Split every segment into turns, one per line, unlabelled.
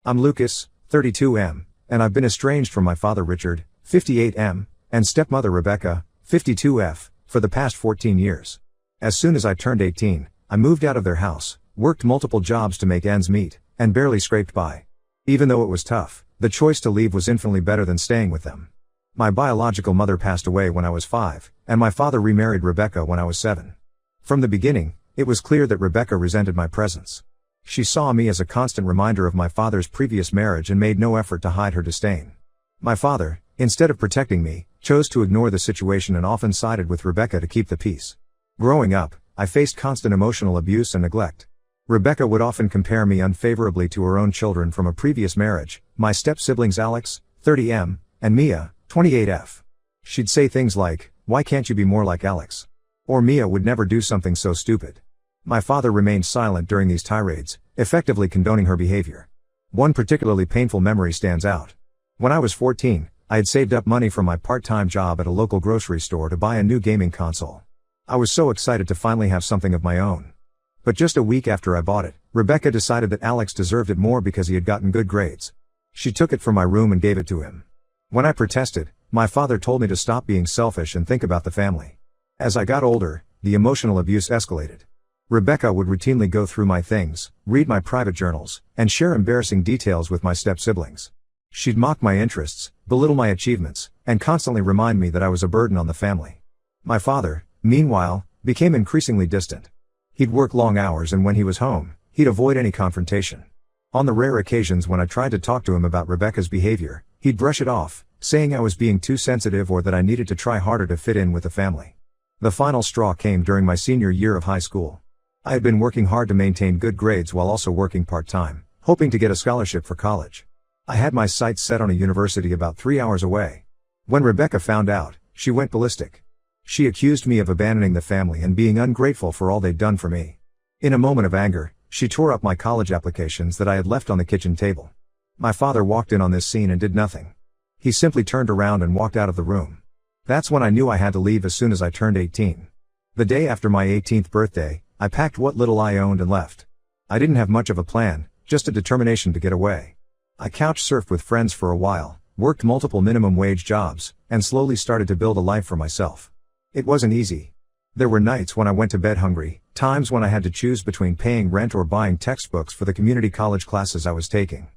I'm Lucas, 32M, and I've been estranged from my father Richard, 58M, and stepmother Rebecca, 52F, for the past 14 years. As soon as I turned 18, I moved out of their house, worked multiple jobs to make ends meet, and barely scraped by. Even though it was tough, the choice to leave was infinitely better than staying with them. My biological mother passed away when I was 5, and my father remarried Rebecca when I was 7. From the beginning, it was clear that Rebecca resented my presence. She saw me as a constant reminder of my father's previous marriage and made no effort to hide her disdain. My father, instead of protecting me, chose to ignore the situation and often sided with Rebecca to keep the peace. Growing up, I faced constant emotional abuse and neglect. Rebecca would often compare me unfavorably to her own children from a previous marriage, my step-siblings Alex, 30M, and Mia, 28F. She'd say things like, "Why can't you be more like Alex?" Or Mia would never do something so stupid. My father remained silent during these tirades, effectively condoning her behavior. One particularly painful memory stands out. When I was 14, I had saved up money from my part-time job at a local grocery store to buy a new gaming console. I was so excited to finally have something of my own. But just a week after I bought it, Rebecca decided that Alex deserved it more because he had gotten good grades. She took it from my room and gave it to him. When I protested, my father told me to stop being selfish and think about the family. As I got older, the emotional abuse escalated. Rebecca would routinely go through my things, read my private journals, and share embarrassing details with my step-siblings. She'd mock my interests, belittle my achievements, and constantly remind me that I was a burden on the family. My father, meanwhile, became increasingly distant. He'd work long hours, and when he was home, he'd avoid any confrontation. On the rare occasions when I tried to talk to him about Rebecca's behavior, he'd brush it off, saying I was being too sensitive or that I needed to try harder to fit in with the family. The final straw came during my senior year of high school. I had been working hard to maintain good grades while also working part-time, hoping to get a scholarship for college. I had my sights set on a university about 3 hours away. When Rebecca found out, she went ballistic. She accused me of abandoning the family and being ungrateful for all they'd done for me. In a moment of anger, she tore up my college applications that I had left on the kitchen table. My father walked in on this scene and did nothing. He simply turned around and walked out of the room. That's when I knew I had to leave as soon as I turned 18. The day after my 18th birthday, I packed what little I owned and left. I didn't have much of a plan, just a determination to get away. I couch surfed with friends for a while, worked multiple minimum wage jobs, and slowly started to build a life for myself. It wasn't easy. There were nights when I went to bed hungry, times when I had to choose between paying rent or buying textbooks for the community college classes I was taking.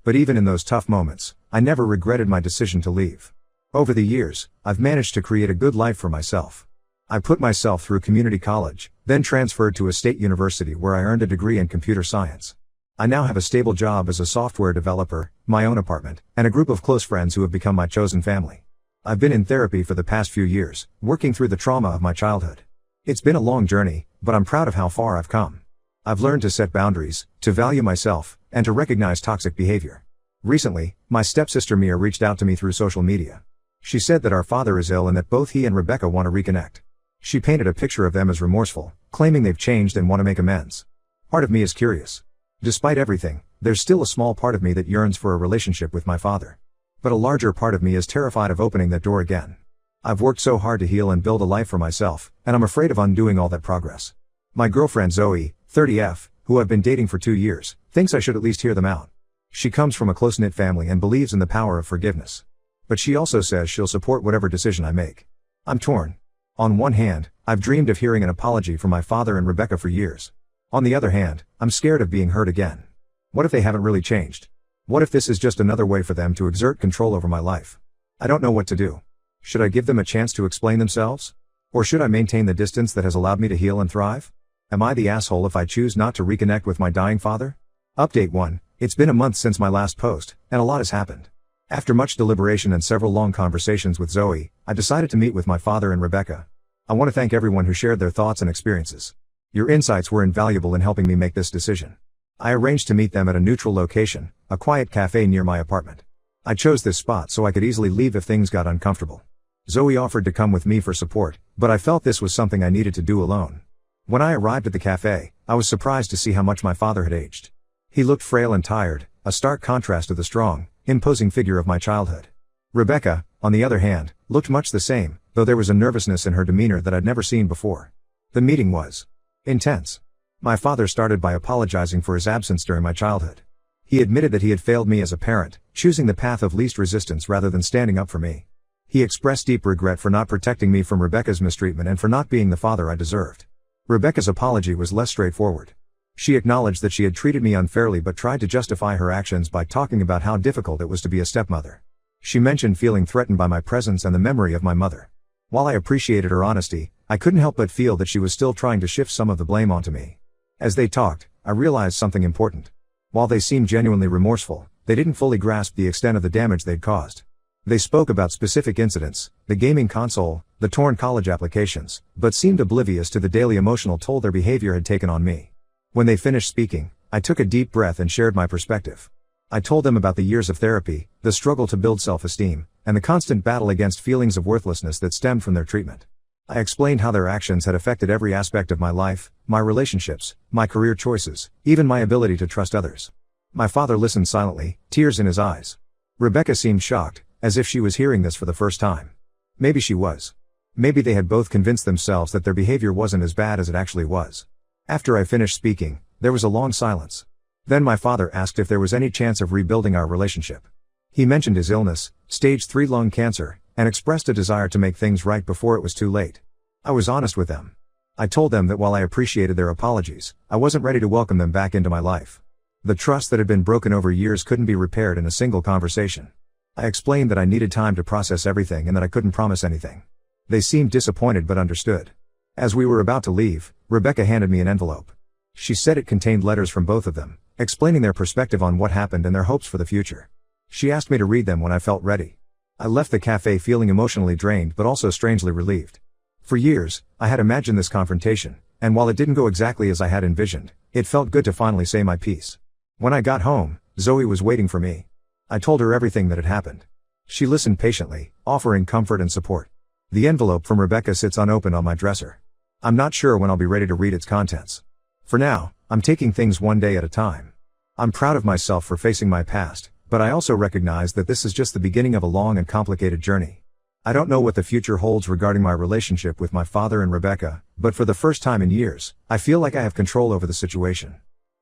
But even in those tough moments, I never regretted my decision to leave. Over the years, I've managed to create a good life for myself. I put myself through community college, then transferred to a state university where I earned a degree in computer science. I now have a stable job as a software developer, my own apartment, and a group of close friends who have become my chosen family. I've been in therapy for the past few years, working through the trauma of my childhood. It's been a long journey, but I'm proud of how far I've come. I've learned to set boundaries, to value myself, and to recognize toxic behavior. Recently, my stepsister Mia reached out to me through social media. She said that our father is ill and that both he and Rebecca want to reconnect. She painted a picture of them as remorseful, claiming they've changed and want to make amends. Part of me is curious. Despite everything, there's still a small part of me that yearns for a relationship with my father. But a larger part of me is terrified of opening that door again. I've worked so hard to heal and build a life for myself, and I'm afraid of undoing all that progress. My girlfriend Zoe, 30F, who I've been dating for 2 years, thinks I should at least hear them out. She comes from a close-knit family and believes in the power of forgiveness. But she also says she'll support whatever decision I make. I'm torn. On one hand, I've dreamed of hearing an apology from my father and Rebecca for years. On the other hand, I'm scared of being hurt again. What if they haven't really changed? What if this is just another way for them to exert control over my life? I don't know what to do. Should I give them a chance to explain themselves? Or should I maintain the distance that has allowed me to heal and thrive? Am I the asshole if I choose not to reconnect with my dying father? Update 1. It's been a month since my last post, and a lot has happened. After much deliberation and several long conversations with Zoe, I decided to meet with my father and Rebecca. I want to thank everyone who shared their thoughts and experiences. Your insights were invaluable in helping me make this decision. I arranged to meet them at a neutral location, a quiet cafe near my apartment. I chose this spot so I could easily leave if things got uncomfortable. Zoe offered to come with me for support, but I felt this was something I needed to do alone. When I arrived at the cafe, I was surprised to see how much my father had aged. He looked frail and tired, a stark contrast to the strong, imposing figure of my childhood. Rebecca, on the other hand, looked much the same, though there was a nervousness in her demeanor that I'd never seen before. The meeting was intense. My father started by apologizing for his absence during my childhood. He admitted that he had failed me as a parent, choosing the path of least resistance rather than standing up for me. He expressed deep regret for not protecting me from Rebecca's mistreatment and for not being the father I deserved. Rebecca's apology was less straightforward. She acknowledged that she had treated me unfairly but tried to justify her actions by talking about how difficult it was to be a stepmother. She mentioned feeling threatened by my presence and the memory of my mother. While I appreciated her honesty, I couldn't help but feel that she was still trying to shift some of the blame onto me. As they talked, I realized something important. While they seemed genuinely remorseful, they didn't fully grasp the extent of the damage they'd caused. They spoke about specific incidents, the gaming console, the torn college applications, but seemed oblivious to the daily emotional toll their behavior had taken on me. When they finished speaking, I took a deep breath and shared my perspective. I told them about the years of therapy, the struggle to build self-esteem, and the constant battle against feelings of worthlessness that stemmed from their treatment. I explained how their actions had affected every aspect of my life, my relationships, my career choices, even my ability to trust others. My father listened silently, tears in his eyes. Rebecca seemed shocked, as if she was hearing this for the first time. Maybe she was. Maybe they had both convinced themselves that their behavior wasn't as bad as it actually was. After I finished speaking, there was a long silence. Then my father asked if there was any chance of rebuilding our relationship. He mentioned his illness, stage 3 lung cancer, and expressed a desire to make things right before it was too late. I was honest with them. I told them that while I appreciated their apologies, I wasn't ready to welcome them back into my life. The trust that had been broken over years couldn't be repaired in a single conversation. I explained that I needed time to process everything and that I couldn't promise anything. They seemed disappointed but understood. As we were about to leave, Rebecca handed me an envelope. She said it contained letters from both of them, explaining their perspective on what happened and their hopes for the future. She asked me to read them when I felt ready. I left the cafe feeling emotionally drained but also strangely relieved. For years, I had imagined this confrontation, and while it didn't go exactly as I had envisioned, it felt good to finally say my piece. When I got home, Zoe was waiting for me. I told her everything that had happened. She listened patiently, offering comfort and support. The envelope from Rebecca sits unopened on my dresser. I'm not sure when I'll be ready to read its contents. For now, I'm taking things one day at a time. I'm proud of myself for facing my past, but I also recognize that this is just the beginning of a long and complicated journey. I don't know what the future holds regarding my relationship with my father and Rebecca, but for the first time in years, I feel like I have control over the situation.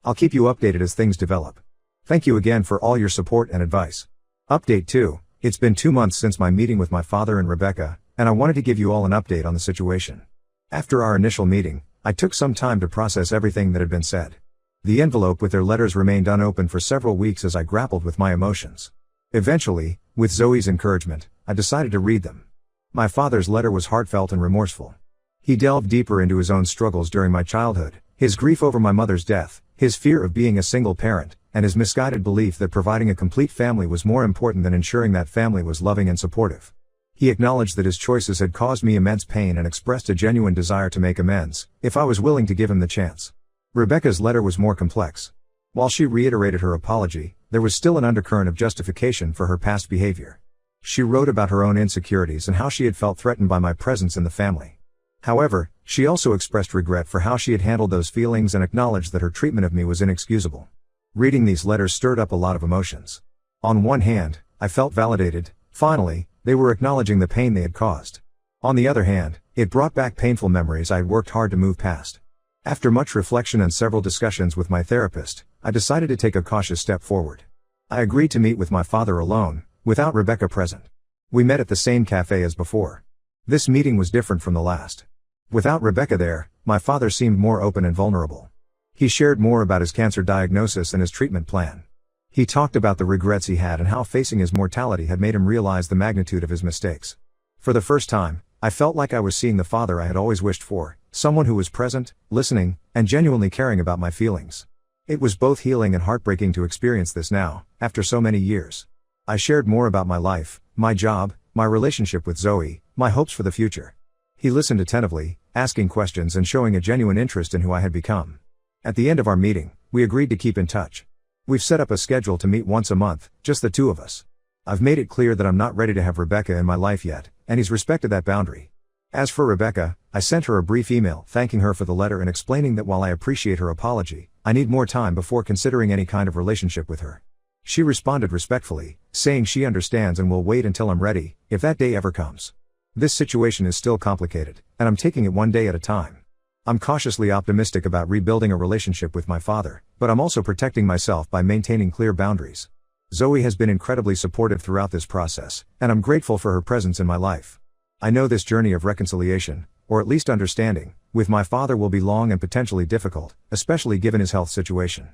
I'll keep you updated as things develop. Thank you again for all your support and advice. Update 2. It's been 2 months since my meeting with my father and Rebecca, and I wanted to give you all an update on the situation. After our initial meeting, I took some time to process everything that had been said. The envelope with their letters remained unopened for several weeks as I grappled with my emotions. Eventually, with Zoe's encouragement, I decided to read them. My father's letter was heartfelt and remorseful. He delved deeper into his own struggles during my childhood, his grief over my mother's death, his fear of being a single parent, and his misguided belief that providing a complete family was more important than ensuring that family was loving and supportive. He acknowledged that his choices had caused me immense pain and expressed a genuine desire to make amends, if I was willing to give him the chance. Rebecca's letter was more complex. While she reiterated her apology, there was still an undercurrent of justification for her past behavior. She wrote about her own insecurities and how she had felt threatened by my presence in the family. However, she also expressed regret for how she had handled those feelings and acknowledged that her treatment of me was inexcusable. Reading these letters stirred up a lot of emotions. On one hand, I felt validated. Finally, they were acknowledging the pain they had caused. On the other hand, it brought back painful memories I had worked hard to move past. After much reflection and several discussions with my therapist, I decided to take a cautious step forward. I agreed to meet with my father alone, without Rebecca present. We met at the same cafe as before. This meeting was different from the last. Without Rebecca there, my father seemed more open and vulnerable. He shared more about his cancer diagnosis and his treatment plan. He talked about the regrets he had and how facing his mortality had made him realize the magnitude of his mistakes. For the first time, I felt like I was seeing the father I had always wished for, someone who was present, listening, and genuinely caring about my feelings. It was both healing and heartbreaking to experience this now, after so many years. I shared more about my life, my job, my relationship with Zoe, my hopes for the future. He listened attentively, asking questions and showing a genuine interest in who I had become. At the end of our meeting, we agreed to keep in touch. We've set up a schedule to meet once a month, just the two of us. I've made it clear that I'm not ready to have Rebecca in my life yet, and he's respected that boundary. As for Rebecca, I sent her a brief email thanking her for the letter and explaining that while I appreciate her apology, I need more time before considering any kind of relationship with her. She responded respectfully, saying she understands and will wait until I'm ready, if that day ever comes. This situation is still complicated, and I'm taking it one day at a time. I'm cautiously optimistic about rebuilding a relationship with my father, but I'm also protecting myself by maintaining clear boundaries. Zoe has been incredibly supportive throughout this process, and I'm grateful for her presence in my life. I know this journey of reconciliation, or at least understanding, with my father will be long and potentially difficult, especially given his health situation.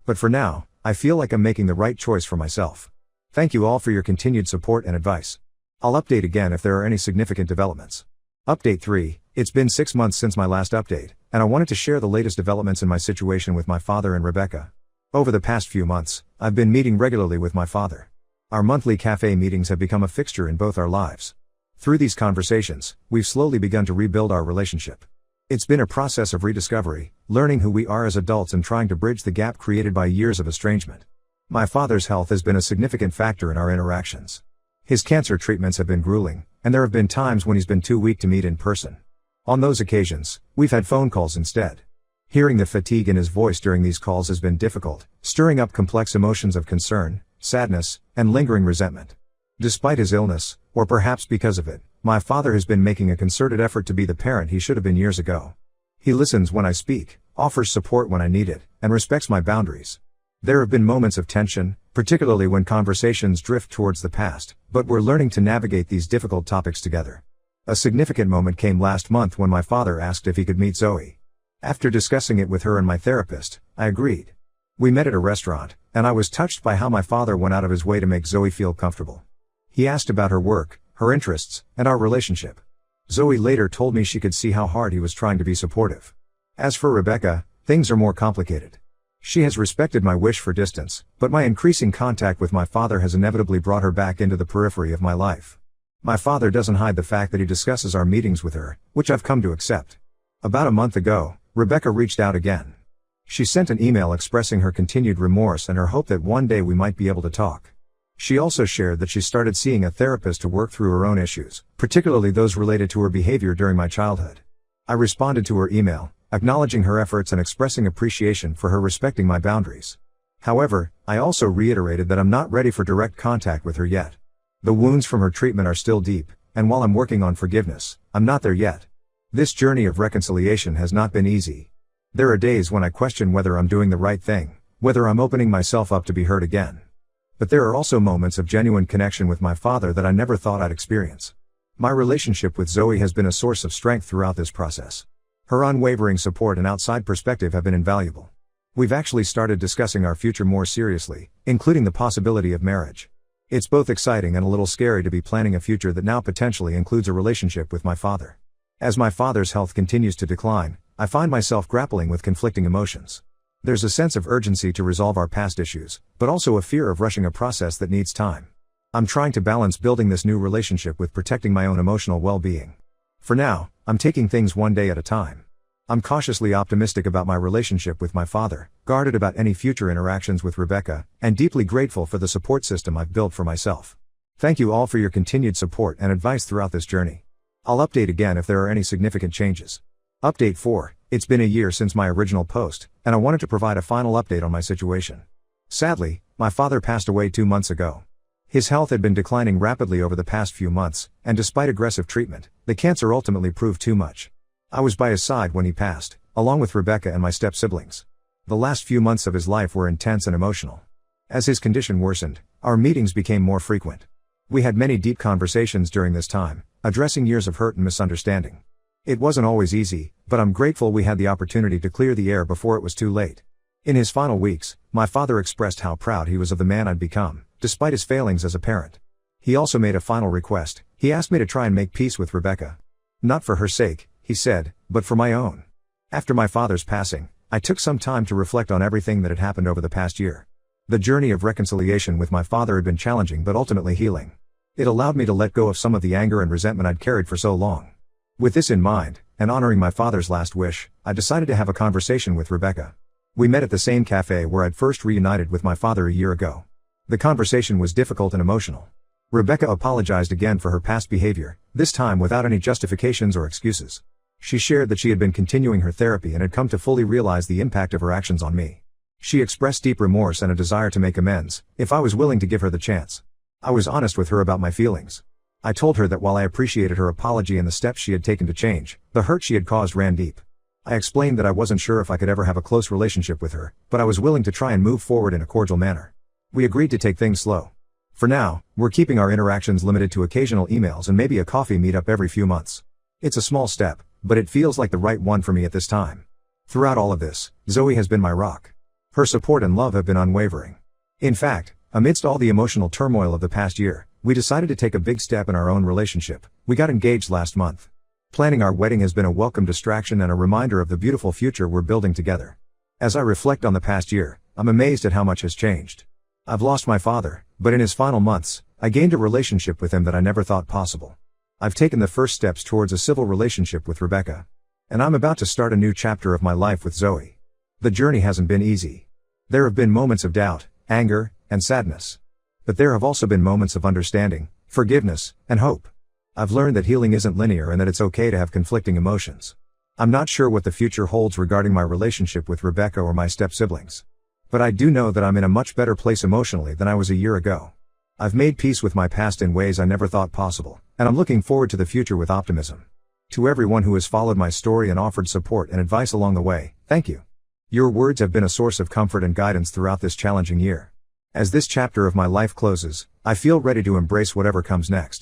But for now, I feel like I'm making the right choice for myself. Thank you all for your continued support and advice. I'll update again if there are any significant developments. Update 3, it's been 6 months since my last update, and I wanted to share the latest developments in my situation with my father and Rebecca. Over the past few months, I've been meeting regularly with my father. Our monthly cafe meetings have become a fixture in both our lives. Through these conversations, we've slowly begun to rebuild our relationship. It's been a process of rediscovery, learning who we are as adults and trying to bridge the gap created by years of estrangement. My father's health has been a significant factor in our interactions. His cancer treatments have been grueling, and there have been times when he's been too weak to meet in person. On those occasions, we've had phone calls instead. Hearing the fatigue in his voice during these calls has been difficult, stirring up complex emotions of concern, sadness, and lingering resentment. Despite his illness, or perhaps because of it, my father has been making a concerted effort to be the parent he should have been years ago. He listens when I speak, offers support when I need it, and respects my boundaries. There have been moments of tension, particularly when conversations drift towards the past, but we're learning to navigate these difficult topics together. A significant moment came last month when my father asked if he could meet Zoe. After discussing it with her and my therapist, I agreed. We met at a restaurant, and I was touched by how my father went out of his way to make Zoe feel comfortable. He asked about her work, her interests, and our relationship. Zoe later told me she could see how hard he was trying to be supportive. As for Rebecca, things are more complicated. She has respected my wish for distance, but my increasing contact with my father has inevitably brought her back into the periphery of my life. My father doesn't hide the fact that he discusses our meetings with her, which I've come to accept. About a month ago, Rebecca reached out again. She sent an email expressing her continued remorse and her hope that one day we might be able to talk. She also shared that she started seeing a therapist to work through her own issues, particularly those related to her behavior during my childhood. I responded to her email, acknowledging her efforts and expressing appreciation for her respecting my boundaries. However, I also reiterated that I'm not ready for direct contact with her yet. The wounds from her treatment are still deep, and while I'm working on forgiveness, I'm not there yet. This journey of reconciliation has not been easy. There are days when I question whether I'm doing the right thing, whether I'm opening myself up to be hurt again. But there are also moments of genuine connection with my father that I never thought I'd experience. My relationship with Zoe has been a source of strength throughout this process. Her unwavering support and outside perspective have been invaluable. We've actually started discussing our future more seriously, including the possibility of marriage. It's both exciting and a little scary to be planning a future that now potentially includes a relationship with my father. As my father's health continues to decline, I find myself grappling with conflicting emotions. There's a sense of urgency to resolve our past issues, but also a fear of rushing a process that needs time. I'm trying to balance building this new relationship with protecting my own emotional well-being. For now, I'm taking things one day at a time. I'm cautiously optimistic about my relationship with my father, guarded about any future interactions with Rebecca, and deeply grateful for the support system I've built for myself. Thank you all for your continued support and advice throughout this journey. I'll update again if there are any significant changes. Update 4, it's been a year since my original post, and I wanted to provide a final update on my situation. Sadly, my father passed away 2 months ago. His health had been declining rapidly over the past few months, and despite aggressive treatment, the cancer ultimately proved too much. I was by his side when he passed, along with Rebecca and my step-siblings. The last few months of his life were intense and emotional. As his condition worsened, our meetings became more frequent. We had many deep conversations during this time, addressing years of hurt and misunderstanding. It wasn't always easy, but I'm grateful we had the opportunity to clear the air before it was too late. In his final weeks, my father expressed how proud he was of the man I'd become, despite his failings as a parent. He also made a final request. He asked me to try and make peace with Rebecca. Not for her sake, he said, but for my own. After my father's passing, I took some time to reflect on everything that had happened over the past year. The journey of reconciliation with my father had been challenging but ultimately healing. It allowed me to let go of some of the anger and resentment I'd carried for so long. With this in mind, and honoring my father's last wish, I decided to have a conversation with Rebecca. We met at the same cafe where I'd first reunited with my father a year ago. The conversation was difficult and emotional. Rebecca apologized again for her past behavior, this time without any justifications or excuses. She shared that she had been continuing her therapy and had come to fully realize the impact of her actions on me. She expressed deep remorse and a desire to make amends, if I was willing to give her the chance. I was honest with her about my feelings. I told her that while I appreciated her apology and the steps she had taken to change, the hurt she had caused ran deep. I explained that I wasn't sure if I could ever have a close relationship with her, but I was willing to try and move forward in a cordial manner. We agreed to take things slow. For now, we're keeping our interactions limited to occasional emails and maybe a coffee meetup every few months. It's a small step, but it feels like the right one for me at this time. Throughout all of this, Zoe has been my rock. Her support and love have been unwavering. In fact, amidst all the emotional turmoil of the past year, we decided to take a big step in our own relationship. We got engaged last month. Planning our wedding has been a welcome distraction and a reminder of the beautiful future we're building together. As I reflect on the past year, I'm amazed at how much has changed. I've lost my father, but in his final months, I gained a relationship with him that I never thought possible. I've taken the first steps towards a civil relationship with Rebecca. And I'm about to start a new chapter of my life with Zoe. The journey hasn't been easy. There have been moments of doubt, anger, and sadness. But there have also been moments of understanding, forgiveness, and hope. I've learned that healing isn't linear and that it's okay to have conflicting emotions. I'm not sure what the future holds regarding my relationship with Rebecca or my step-siblings. But I do know that I'm in a much better place emotionally than I was a year ago. I've made peace with my past in ways I never thought possible, and I'm looking forward to the future with optimism. To everyone who has followed my story and offered support and advice along the way, thank you. Your words have been a source of comfort and guidance throughout this challenging year. As this chapter of my life closes, I feel ready to embrace whatever comes next.